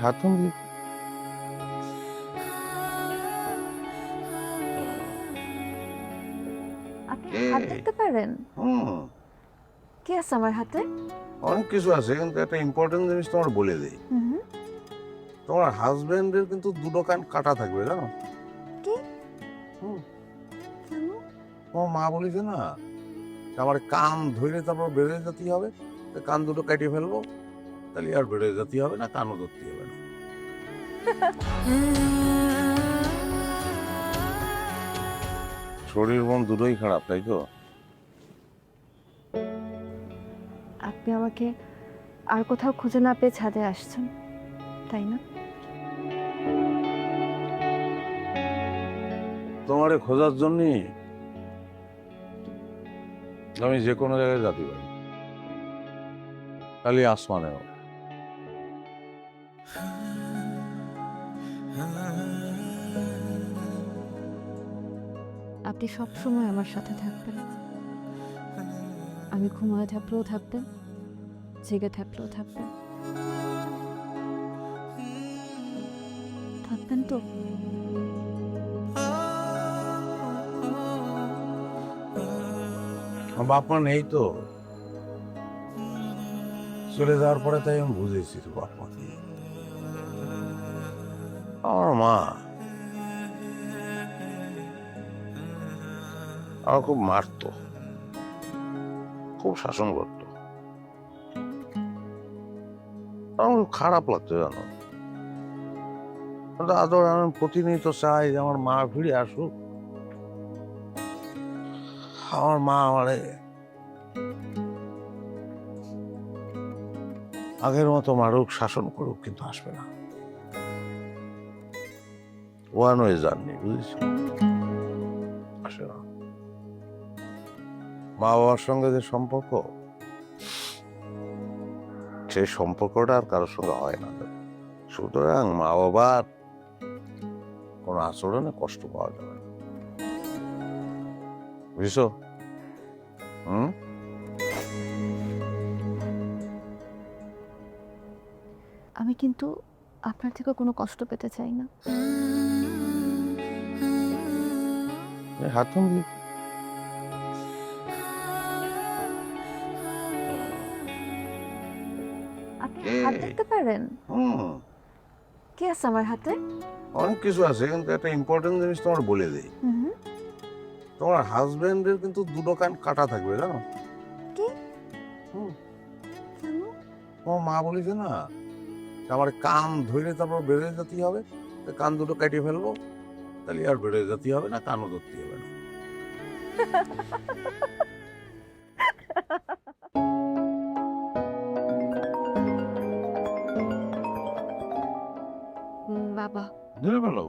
হাত ভাঙলি? আপনি কে? হাত দেখতে পারেন? হুম, কি আছে আমার হাতে? অনেক কিছু আছে, কিন্তু একটা ইম্পর্টেন্ট জিনিস তোমার বলে দেই। হুম। তোমার হাজবেন্ডের কিন্তু দুটো কান কাটা থাকবে, জানো? কি? হুম, কেন? তোমার মা বলেছে না, আমার কান ধরে তারপর বেড়ে যেতে হবে, তো কান দুটো কাটিয়ে ফেলবো, তাহলে আর বেড়ে যেতে হবে না, কানও ধরতে হবে না। শরীর মন দুটোই খারাপ, তাই তো? আপনি আমাকে আর কোথাও খুঁজে না পেয়ে ছাদে আসছেন, তাই না? তোমারে খোঁজার জন্যই আমি যে কোনো জায়গায় যেতে পারি, খালি আসমানেও। আপনি সব সময় আমার সাথে থাকবেন। আমি ঘুমায় থাকলেও থাকবেন, জেগে থাকলেও থাকবেন। থাকবেন তো? আমার বাপ মা নেই তো, চলে যাওয়ার পরে তাই আমি বুঝেছি তো বাপ মা কি। আমার মা আমার খুব মারতো, খুব শাসন করতো। আমার খুব খারাপ লাগতো, জানো? কিন্তু আদর আমি প্রতিনিয়ত চাই যে আমার মা ফিরে আসুক, আমার মা আমারে আগের মতো মারুক, শাসন করুক, কিন্তু আসবে না। ওয়ান ওয়ে জার্নি, বুঝেছো? আসে না। মা বাবার সঙ্গে যে সম্পর্ক, সেই সম্পর্কটা আর কারোর সঙ্গে হয় না। সুতরাং মা বাবার কোনো আচরণে কষ্ট পাওয়া যাবে না, বুঝছো? হুম। আমি কিন্তু আপনার থেকে কোনো কষ্ট পেতে চাই না। হাত ভাঙলি? আপনি কে? হাত দেখতে পারেন? হুম, কি আছে আমার হাতে? অনেক কিছু আছে, কিন্তু একটা ইম্পর্টেন্ট জিনিস তোমার বলে দেই। হুম। তোমার হাজবেন্ডের কিন্তু দুটো কান কাটা থাকবে, জানো? কি? হুম, কেন? তোমার মা বলেছে না, আমার কান ধরে তারপর বেড়ে যেতে হবে, তো কান দুটো কাটিয়ে ফেলবো, তাহলে আর বেড়ে যেতে হবে না, কানও ধরতে হবে না। বাবা। ধরে ফেলো।